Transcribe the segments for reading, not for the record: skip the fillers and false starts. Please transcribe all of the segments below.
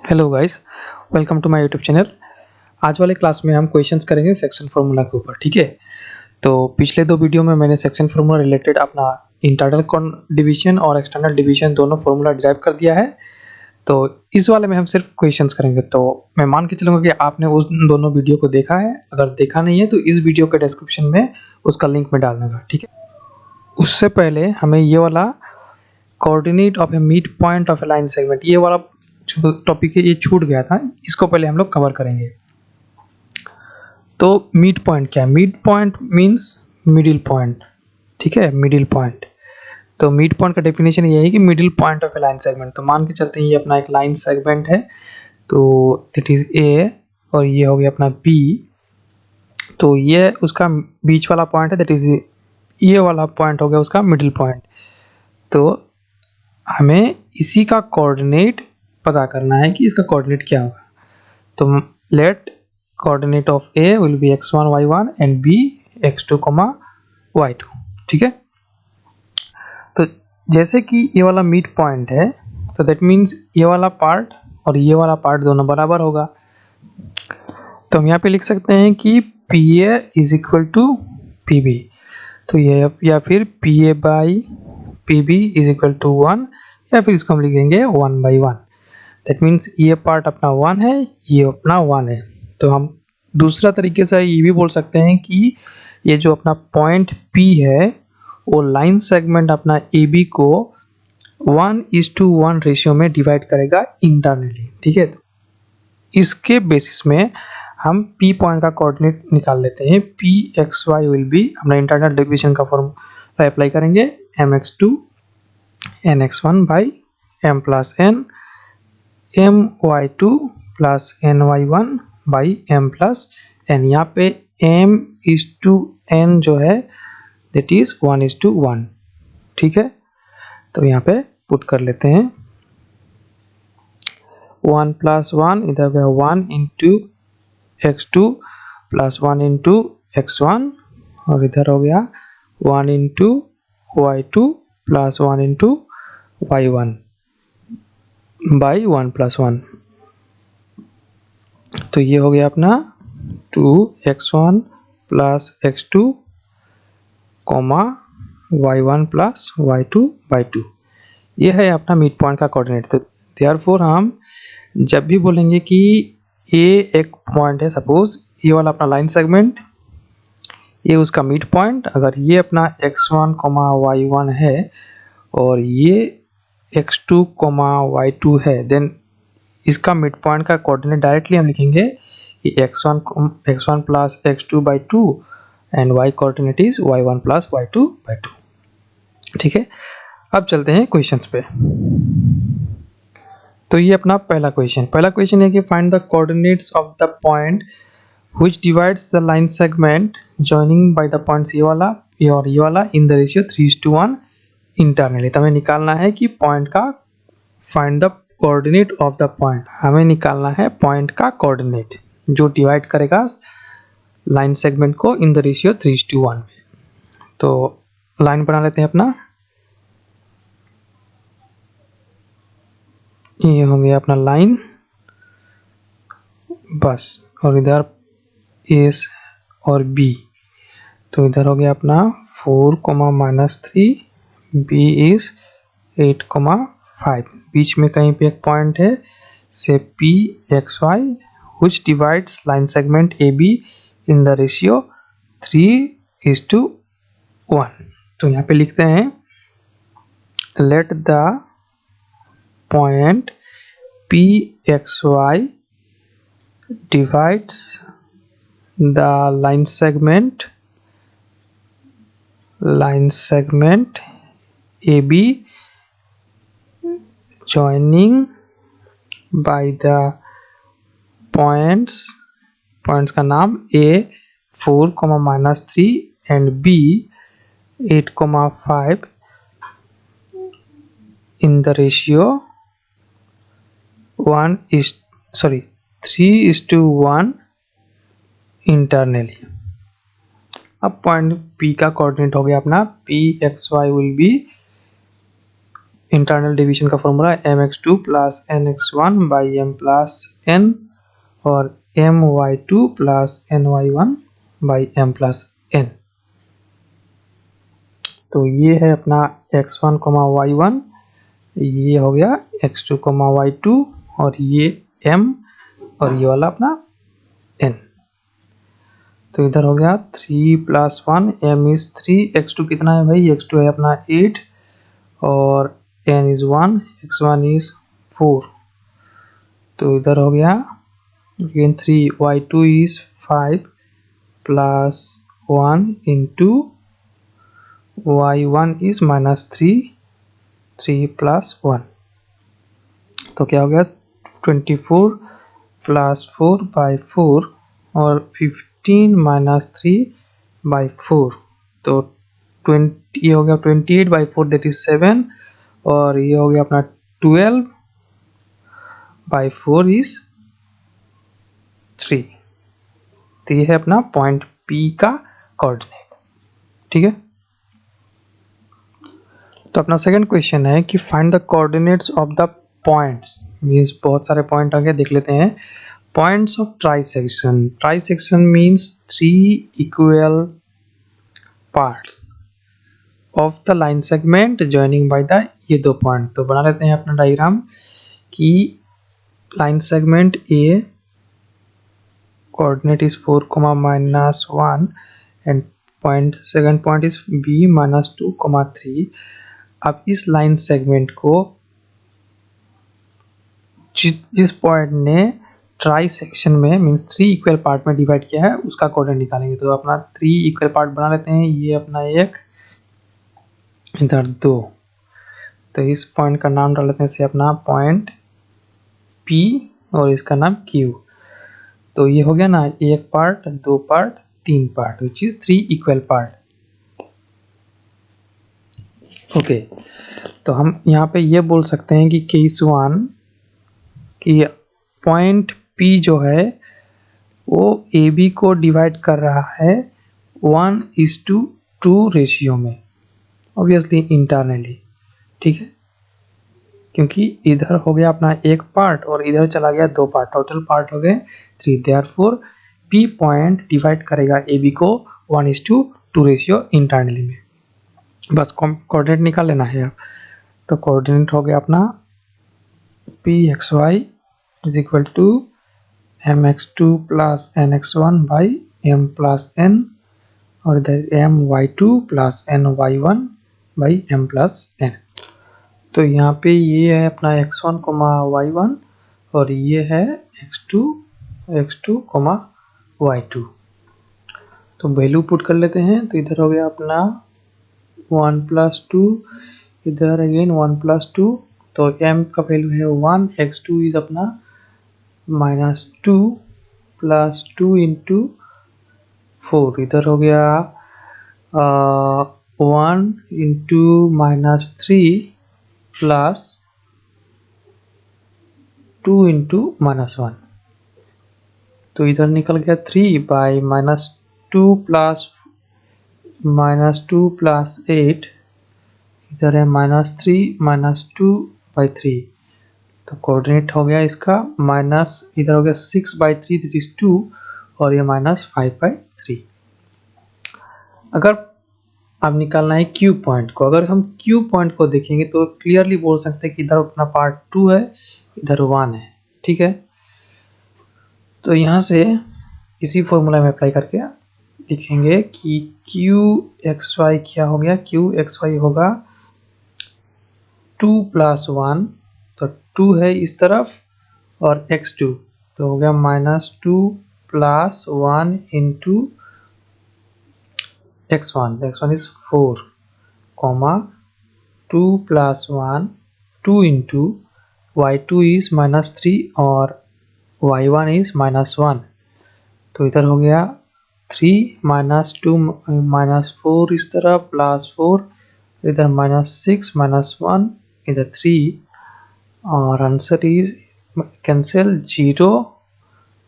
Hello guys, welcome to my YouTube channel. आज वाले class में हम क्वेश्चंस करेंगे सेक्शन फार्मूला के ऊपर। ठीक है, तो पिछले दो वीडियो में मैंने सेक्शन फार्मूला रिलेटेड अपना इंटरनल डिवीजन और एक्सटर्नल डिवीजन दोनों फार्मूला डिराइव कर दिया है। तो इस वाले में हम सिर्फ क्वेश्चंस करेंगे। तो मैं मान के चलूँगा कि आपने उस दोनों वीडियो को देखा है। अगर देखा नहीं है तो इस वीडियो के डिस्क्रिप्शन में उसका लिंक में डाल दूँगा। ठीक है, उससे पहले हमें ये वाला coordinate of A mid point of A line segment, ये वाला जो टॉपिक है ये छूट गया था, इसको पहले हम लोग कवर करेंगे। तो मिड पॉइंट क्या है? Mid point means middle point. ठीक है, मिडिल पॉइंट। तो मिड पॉइंट का डेफिनेशन ये है कि middle point of A line segment. तो मान के चलते हैं ये अपना एक लाइन सेगमेंट है, तो दैट इज ए, और ये हो गया अपना बी। तो ये उसका बीच वाला पॉइंट है, दैट इज ये वाला पॉइंट हो गया उसका मिडिल पॉइंट। तो हमें इसी का कोऑर्डिनेट पता करना है कि इसका कोऑर्डिनेट क्या होगा। तो let coordinate of A will be x1 y1 and b x2 y2। ठीक है, तो जैसे कि ये वाला मिड पॉइंट है, तो दैट मीन्स ये वाला पार्ट और ये वाला पार्ट दोनों बराबर होगा। तो हम यहाँ पे लिख सकते हैं कि PA is equal to PB। तो ये या फिर PA by PB is equal to 1, या फिर इसको हम लिखेंगे 1/1। दैट मीन्स ये पार्ट अपना 1 है, ये अपना 1 है। तो हम दूसरा तरीके से ये भी बोल सकते हैं कि ये जो अपना पॉइंट P है वो लाइन सेगमेंट अपना AB को 1:1 रेशियो में डिवाइड करेगा इंटरनली। ठीक है, तो इसके बेसिस में हम P पॉइंट का कोऑर्डिनेट निकाल लेते हैं। Pxy विल बी, अपना इंटरनल डिवीजन का फॉर्मूला अप्लाई करेंगे, mx2 nx1 by m plus n my2 plus ny1 by m plus n। यहाँ पे m/n जो है दैट इज 1:1। ठीक है, तो यहाँ पे पुट कर लेते हैं 1 + 1, इधर गया 1 into x2 plus 1 into x1, और इधर हो गया 1 into y2 plus 1 into y1 by 1 + 1। तो ये हो गया अपना 2x1 plus x2 y1 plus y2/2। ये है अपना मिड पॉइंट का कोऑर्डिनेट। तो देयरफॉर हम जब भी बोलेंगे कि ये एक पॉइंट है, सपोज ये वाला अपना लाइन सेगमेंट, ये उसका मिड पॉइंट, अगर ये अपना x1, y1 है और ये x2, y2 है, देन इसका मिड पॉइंट का कोऑर्डिनेट डायरेक्टली हम लिखेंगे कि x1 plus x2/2 and y coordinate is y1 plus y2/2। ठीक है, अब चलते हैं क्वेश्चंस पे। तो ये अपना पहला क्वेश्चन है कि find the coordinates of the point which divides the line segment joining by the points ये वाला और ये वाला इन द रेशियो 3:1 इंटरनली। तो हमें निकालना है कि पॉइंट का, find the coordinate of the point, हमें निकालना है पॉइंट का कोऑर्डिनेट जो डिवाइड करेगा लाइन सेगमेंट को इन द रेशियो 3:1 में। तो लाइन बना लेते हैं अपना, ये हो गया अपना लाइन बस, और इधर A और B। तो इधर हो गया अपना 4, -3, B इज 8, 5। बीच में कहीं पे एक पॉइंट है से PXY which divides line segment AB in the ratio 3:1। तो यहाँ पे लिखते हैं let the point PXY divides the line segment AB joining by the points का नाम A 4, -3 and B 8, 5 in the ratio 3:1 internally. अब पॉइंट P का coordinate हो गया अपना PXY will be internal division का formula mx2 plus nx1 by m plus n और my2 plus ny1 by m plus n। तो ये है अपना x1 y1, ये हो गया x2 y2 और ये m और ये वाला अपना n। तो इधर हो गया 3 प्लस 1 m इज 3, x2 कितना है भाई, x2 है अपना 8 और n इज 1, x1 इज 4। तो इधर हो गया again 3, y2 is 5 plus 1 into y1 is -3, 3 plus 1। तो क्या हो गया 24 प्लस 4 बाई 4 और 15 माइनस 3 बाई 4। तो 20 ये हो गया 28 बाई 4 दैट इज 7 और ये हो गया अपना 12 बाई 4 इज 3। तो ये है अपना पॉइंट P का कोऑर्डिनेट। ठीक है, तो अपना सेकंड क्वेश्चन है कि find the coordinates of the points, means बहुत सारे पॉइंट आ गए, देख लेते हैं। Points of trisection, trisection means 3 equal parts of the line segment joining by the, ये 2 पॉइंट। तो बना लेते हैं अपना डायग्राम कि line segment A coordinate is 4, -1 and second point is B -2, 3। अब इस लाइन सेगमेंट को जिस पॉइंट ने ट्राई सेक्शन में मींस 3 इक्वल पार्ट में डिवाइड किया है उसका कोऑर्डिनेट निकालेंगे। तो अपना 3 इक्वल पार्ट बना लेते हैं, ये अपना 1 इधर 2। तो इस पॉइंट का नाम डाल लेते हैं से अपना पॉइंट P और इसका नाम Q। तो ये हो गया ना 1 part, 2 part, 3 part which is 3 equal part. Okay, तो हम यहाँ पे ये बोल सकते हैं कि केस 1 कि पॉइंट P जो है वो AB को डिवाइड कर रहा है 1:2 रेशियो में, ऑब्वियसली इंटरनली। ठीक है, क्योंकि इधर हो गया अपना 1 पार्ट और इधर चला गया 2 पार्ट, टोटल पार्ट हो गए 3। देयरफॉर P पॉइंट डिवाइड करेगा AB को 1:2 रेशियो इंटरनली में। बस कोऑर्डिनेट निकाल लेना है अब। तो कोऑर्डिनेट हो गया अपना Pxy is equal to mx2 plus nx1 by m plus n और इधर my2 plus ny1 by m plus n। तो यहाँ पे ये है अपना x1, y1 और ये है x2, y2। तो वैल्यू पुट कर लेते हैं। तो इधर हो गया अपना 1 प्लस 2, इधर अगेन 1 प्लस 2, तो m का वैल्यू है 1, x2 इज अपना -2 प्लस 2 इंटू 4, इधर हो गया 1 इंटू -3 प्लस 2 इंटू -1। तो इधर निकल गया 3 बाई -2 प्लस 8, इधर है -3 -2 बाई 3। तो कोऑर्डिनेट हो गया इसका माइनस, इधर हो गया 6/3 दैट इज 2 और ये -5/3। अगर अब निकालना है Q पॉइंट को, अगर हम Q पॉइंट को देखेंगे तो क्लियरली बोल सकते हैं कि इधर अपना पार्ट 2 है, इधर 1 है। ठीक है, तो यहाँ से इसी फॉर्मूला में अप्लाई करके लिखेंगे कि QXY क्या हो गया, QXY होगा 2 प्लस 1, तो 2 है इस तरफ और x2 तो हो गया -2 plus 1 into x1 is 4, 2 plus 1 2 into y2 is -3 और y1 इज -1। तो इधर हो गया 3 -2 -4 इस तरह प्लस 4, इधर -6 -1 इधर 3 और आंसर इज कैंसिल 0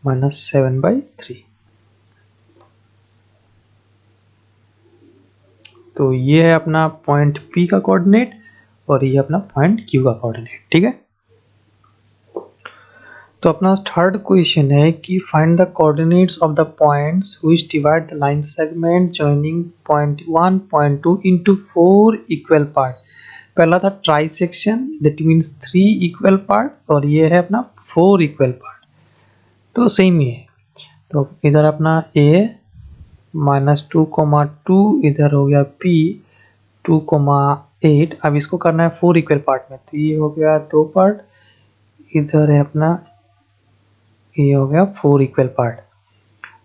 -7/3। तो ये है अपना पॉइंट P का कोऑर्डिनेट और ये अपना पॉइंट Q का कोऑर्डिनेट, ठीक है। तो अपना थर्ड क्वेश्चन है कि find the coordinates of the points which divide the line segment joining point 1 point 2 into 4 equal part. पहला था try section, that means 3 equal part, और ये है अपना 4 इक्वल पार्ट, तो सेम ही है। तो इधर अपना a -2, इधर हो गया p 2,8। अब इसको करना है 4 इक्वल पार्ट में, तो ये हो गया 2 पार्ट, इधर है अपना ये हो गया 4 इक्वल पार्ट।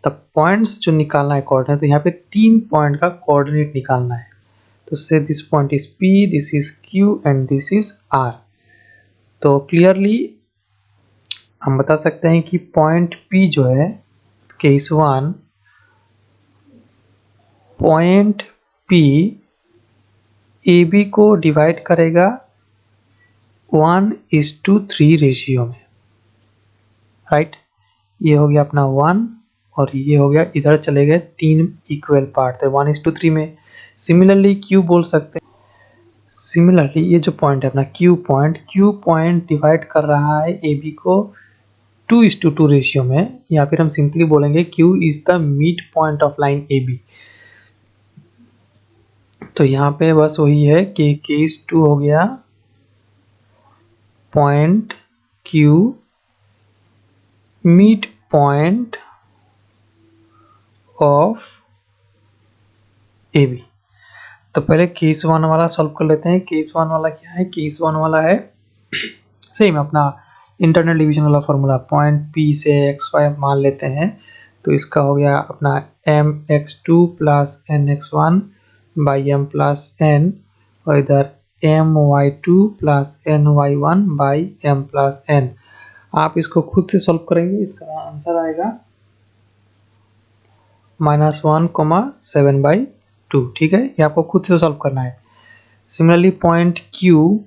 तब पॉइंट्स जो निकालना है कोऑर्डिनेट, तो यहाँ पे 3 पॉइंट का कोऑर्डिनेट निकालना है। तो से this point is P, this is Q and this is R। तो क्लियरली हम बता सकते हैं कि पॉइंट P जो है केस 1, पॉइंट P AB को डिवाइड करेगा 1:3 रेशियो में, राइट। ये हो गया अपना 1 और ये हो गया, इधर चले गए 3 इक्वल पार्ट, तो 1:3 में। सिमिलरली Q बोल सकते हैं, सिमिलरली ये जो पॉइंट है अपना Q पॉइंट डिवाइड कर रहा है AB को 2:2 रेशियो में, या फिर हम सिंपली बोलेंगे Q is the mid point of line AB। तो यहाँ पे बस वही है कि केस 2 हो गया point Q mid point of AB। तो पहले केस 1 वाला सॉल्व कर लेते हैं। केस 1 वाला क्या है? केस 1 वाला है सेम अपना इंटरनल डिवीजन वाला फॉर्मूला, पॉइंट P से xy मान लेते हैं। तो इसका हो गया अपना mx2 plus nx1 by m plus n, और इधर my2 plus ny1 by m plus n। आप इसको खुद से सॉल्व करेंगे, इसका आंसर आएगा -1,7/2, ठीक है। ये आपको खुद से सॉल्व करना है। सिमिलरली पॉइंट Q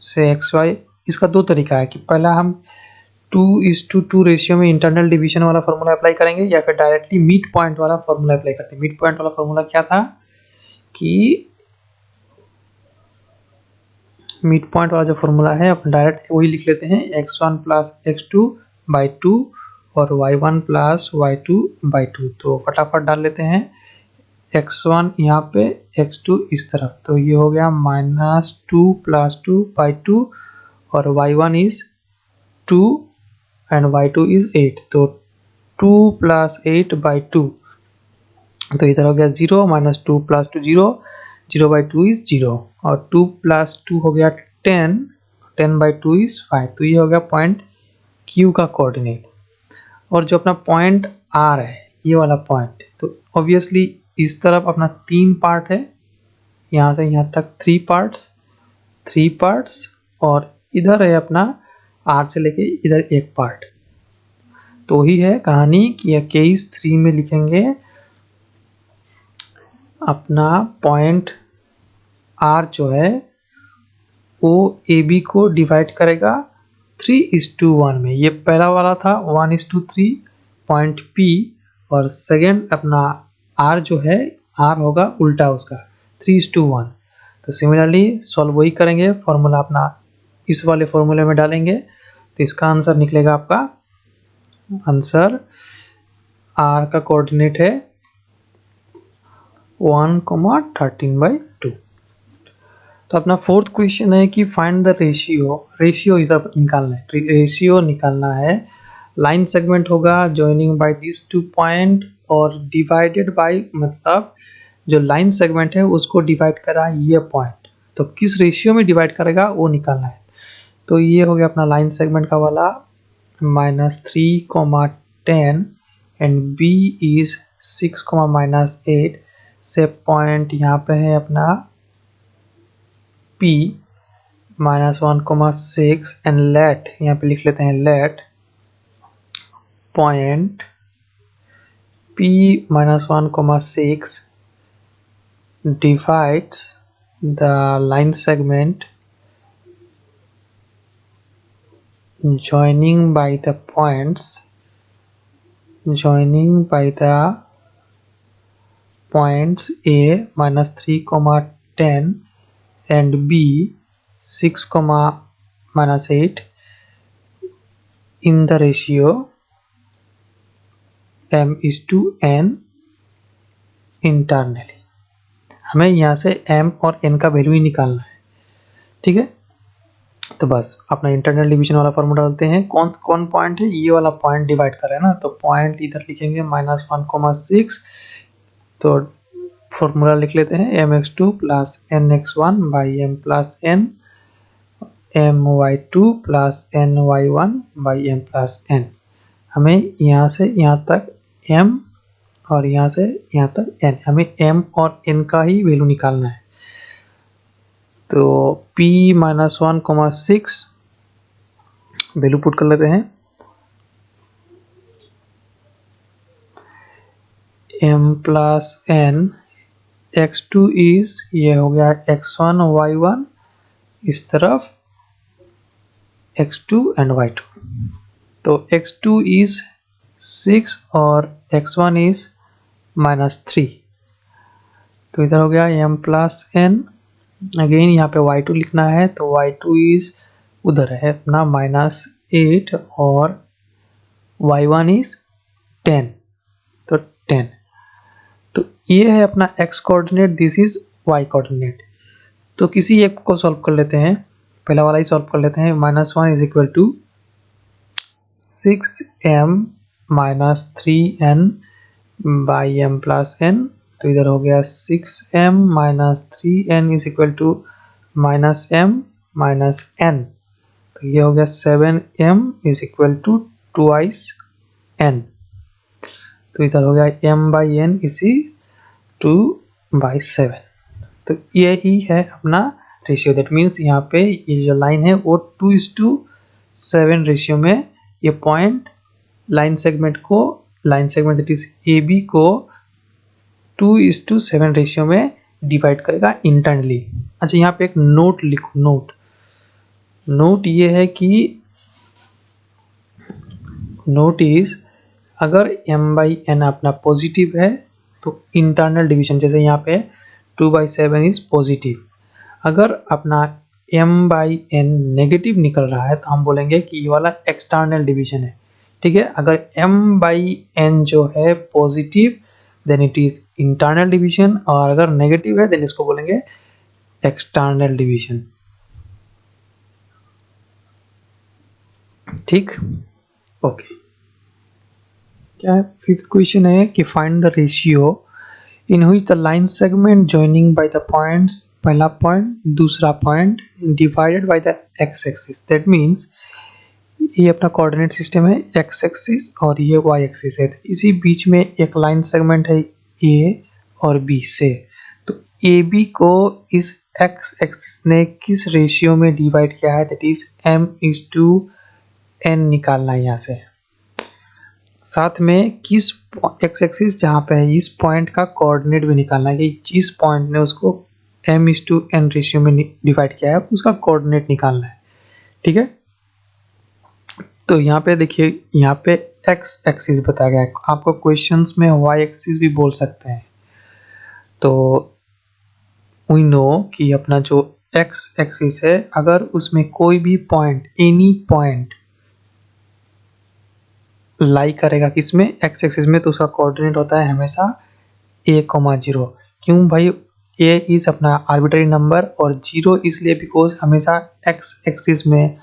से xy, इसका दो तरीका है कि पहला हम 2:2 रेशियो में इंटरनल डिवीजन वाला फॉर्मूला अप्लाई करेंगे, या फिर डायरेक्टली मिड पॉइंट वाला फॉर्मूला अप्लाई करते हैं। मिड पॉइंट वाला फॉर्मूला क्या था कि मिड पॉइंट वाला जो फॉर्मूला है अपन डायरेक्ट वही लिख लेते हैं, x1 प्लस x2/2 और y1 प्लस y2/2। तो फटाफट डाल लेते हैं, x1 यहाँ पे, x2 इस तरफ, तो ये हो गया -2 + 2/2 और y1 is 2 and y2 is 8, तो 2 + 8/2, तो इधर हो गया 0, -2 + 2 0, 0/2 इज 0, और 2 + 2 हो गया 10, 10/2 इज 5। तो ये हो गया पॉइंट Q का कोऑर्डिनेट। और जो अपना पॉइंट R है, ये वाला पॉइंट, तो ऑब्वियसली इस तरफ अपना 3 पार्ट है, यहाँ से यहाँ तक 3 पार्ट्स, और इधर है अपना R से लेके इधर 1 पार्ट। तो ही है कहानी कि केस 3 में लिखेंगे अपना पॉइंट R जो है वो AB को डिवाइड करेगा 3:1 में। ये पहला वाला था 1:3 पॉइंट P, और सेकेंड अपना R जो है, R होगा उल्टा उसका 3:1। तो सिमिलरली सॉल्व वही करेंगे, फॉर्मूला अपना इस वाले फॉर्मूले में डालेंगे, तो इसका आंसर निकलेगा, आपका आंसर R का कोऑर्डिनेट है 1,13/2। तो अपना फोर्थ क्वेश्चन है कि फाइंड द रेशियो इधर निकालना है। रेशियो निकालना है, लाइन सेगमेंट होगा जॉइनिंग बाय दिस 2 पॉइंट और डिवाइडेड बाय, मतलब जो लाइन सेगमेंट है उसको डिवाइड करा ये पॉइंट, तो किस रेशियो में डिवाइड करेगा वो निकालना है। तो ये हो गया अपना लाइन सेगमेंट का वाला -3,10 एंड B इज 6,-8 से पॉइंट यहाँ पे है अपना P -1,6 एंड लेट, यहाँ पे लिख लेते हैं let point P -1,6 divides the line segment joining by the points A -3,10 and B 6,-8 in the ratio m/n internally. हमें यहाँ से m और n का वैल्यू ही निकालना है, ठीक है। तो बस अपना इंटरनल डिवीजन वाला फॉर्मूला डालते हैं। कौन पॉइंट है, ये वाला पॉइंट डिवाइड कर रहा है ना, तो पॉइंट इधर लिखेंगे -1,6। तो फॉर्मूला लिख लेते हैं mx2 + nx1 / m + n, my2 + ny1 / m + n। हमें यहाँ से यहाँ तक m और यहाँ से यहाँ तक n, हमें m और n का ही वैल्यू निकालना है। तो p - 1,6 वैल्यू पुट कर लेते हैं, m + n, x2 इज, ये हो गया x1 y1, इस तरफ x2 एंड y2। तो x2 इज 6 और x1 इज -3। तो इधर हो गया m + n। अगेन यहाँ पे y2 लिखना है, तो y2 इज उधर है अपना -8 और y1 इज 10, तो 10। तो ये है अपना x coordinate, this is y coordinate. तो किसी एक को सॉल्व कर लेते हैं, पहला वाला ही सॉल्व कर लेते हैं। -1 = 6m - 3n / m + n। तो इधर हो गया 6m - 3n = -m - n। तो ये हो गया 7m = 2 n। तो इधर हो गया m/n इसी 2/7। तो ये ही है अपना रेशियो। दैट मीन्स यहाँ पे ये जो लाइन है वो 2:7 रेशियो में ये point line segment that is A B को 2:7 रेशियो में डिवाइड करेगा इंटरनली। अच्छा, यहाँ पे एक नोट लिखो। नोट ये है कि नोट इज, अगर m/n अपना पॉजिटिव है तो इंटरनल डिवीजन, जैसे यहाँ पे 2/7 इज पॉजिटिव। अगर अपना m/n नेगेटिव निकल रहा है तो हम बोलेंगे कि ये वाला एक्सटर्नल डिवीजन है, ठीक है। अगर m/n जो है positive then it is internal division, और अगर नेगेटिव है देन इसको बोलेंगे एक्सटर्नल डिवीजन, ठीक। ओके, क्या है, 5th क्वेश्चन है कि find the ratio in which the line segment joining by the points, पहला पॉइंट दूसरा point divided by the x axis. That means ये अपना कोऑर्डिनेट सिस्टम है, एक्स एक्सिस और ये वाई एक्सिस है। इसी बीच में एक लाइन सेगमेंट है ए और बी से। तो ए बी को इस एक्स एक्सिस ने किस रेशियो में डिवाइड किया है, दैट इज m/n निकालना है यहाँ से। साथ में किस एक्स एक्सिस जहाँ पे है इस पॉइंट का कोऑर्डिनेट भी निकालना है कि जिस पॉइंट ने उसको m/n रेशियो में डिवाइड किया है उसका कोऑर्डिनेट निकालना है, ठीक है। तो यहाँ पे देखिए, यहाँ पे एक्स एक्सिस बताया गया है, आपको क्वेश्चंस में वाई एक्सिस भी बोल सकते हैं। तो वी नो कि अपना जो एक्स एक्सिस है, अगर उसमें कोई भी पॉइंट, एनी पॉइंट लाई करेगा किसमें, एक्स एक्सिस में, तो उसका कोऑर्डिनेट होता है हमेशा a,0। क्यों भाई, a इज अपना आर्बिट्ररी नंबर और 0 इसलिए बिकॉज हमेशा एक्स एक्सिस में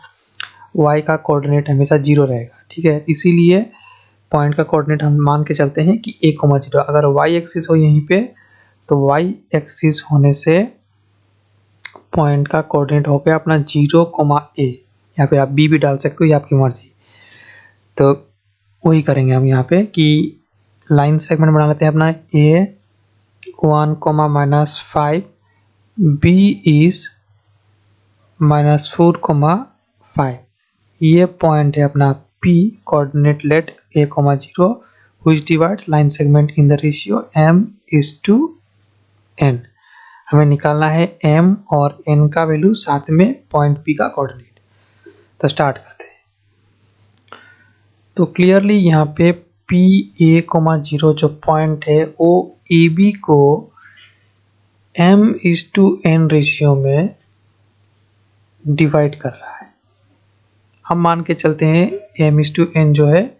y का कोऑर्डिनेट हमेशा 0 रहेगा, ठीक है। इसीलिए पॉइंट का कोऑर्डिनेट हम मान के चलते हैं कि a,0। अगर y एक्सिस हो यहीं पे तो y एक्सिस होने से पॉइंट का कोऑर्डिनेट हो गया अपना 0,a। यहाँ पे आप b भी डाल सकते हो, ये आपकी मर्जी। तो वही करेंगे हम यहाँ पे कि लाइन सेगमेंट बना लेते हैं अपना a 1,-5, b इज -4,5। ये पॉइंट है अपना p, coordinate let a,0 which divides line segment in the ratio m/n। हमें निकालना है m और n का वैल्यू, साथ में पॉइंट p का कोऑर्डिनेट। तो स्टार्ट करते हैं। तो क्लियरली यहाँ पे PA,0 जो पॉइंट है वो AB को m/n रेशियो में डिवाइड कर रहा है। हम मान के चलते हैं m/n जो है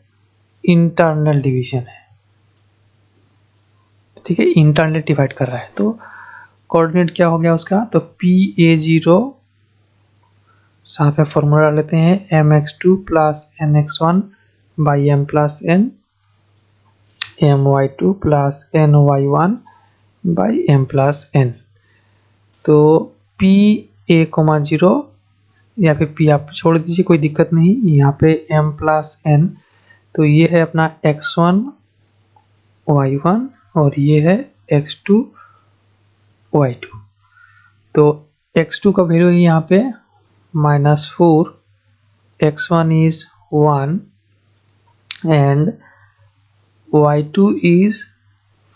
इंटरनल डिवीजन है, ठीक है, इंटरनल डिवाइड कर रहा है। तो कोऑर्डिनेट क्या हो गया उसका, तो PA0 साथ में फॉर्मूला लेते हैं mx2 plus nx1 by m plus n, my2 plus ny1 by m plus n। तो PA0 या फिर P आप छोड़ दीजिए, कोई दिक्कत नहीं, यहाँ पे m प्लस n, तो ये है अपना x1 y1 और ये है x2 y2। तो x2 का वैल्यू है यहाँ पे -4, x1 is 1 and y2 is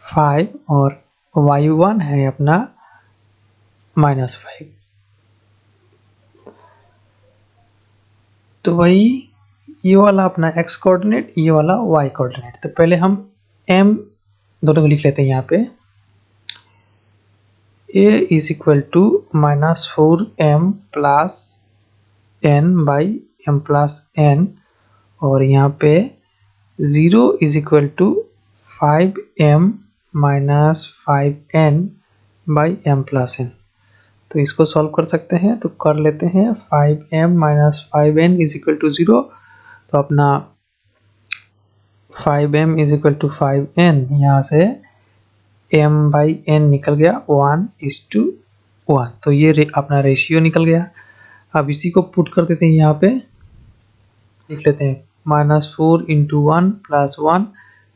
5 और y1 है अपना -5। तो वही ये वाला अपना x कोऑर्डिनेट, ये वाला y कोऑर्डिनेट। तो पहले हम m दोनों को लिख लेते हैं यहाँ पे, a is equal to -4m plus n by m plus n, और यहाँ पे 0 is equal to 5m minus 5n by m plus n। तो इसको सॉल्व कर सकते हैं, तो कर लेते हैं 5m minus 5n is equal to 0। तो अपना 5m is equal to 5n, यहाँ से m बाई n निकल गया 1:1। तो ये अपना रेशियो निकल गया। अब इसी को पुट कर देते हैं, यहाँ पे लिख लेते हैं -4 इंटू 1 प्लस 1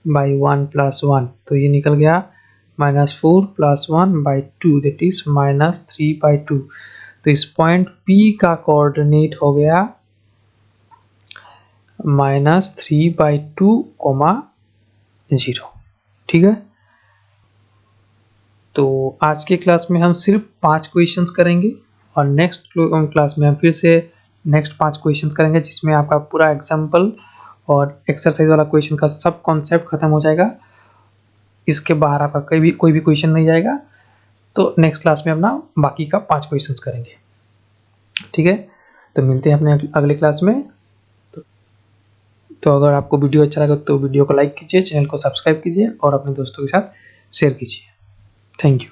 बाई 1 प्लस 1। तो ये निकल गया -4 प्लस 1 बाई 2 दैट इज -3/2। तो इस पॉइंट P का कोऑर्डिनेट हो गया -3/2, 0। ठीक है, तो आज के क्लास में हम सिर्फ 5 क्वेश्चंस करेंगे और नेक्स्ट क्लास में हम फिर से नेक्स्ट 5 क्वेश्चंस करेंगे, जिसमें आपका पूरा एग्जाम्पल और एक्सरसाइज वाला क्वेश्चन का सब कॉन्सेप्ट खत्म हो जाएगा। इसके बाहर आपका कोई भी क्वेश्चन नहीं जाएगा। तो नेक्स्ट क्लास में अपना बाकी का 5 क्वेश्चंस करेंगे, ठीक है। तो मिलते हैं अपने अगले क्लास में। तो अगर आपको वीडियो अच्छा लगा तो वीडियो को लाइक कीजिए, चैनल को सब्सक्राइब कीजिए और अपने दोस्तों के साथ शेयर कीजिए। Thank you.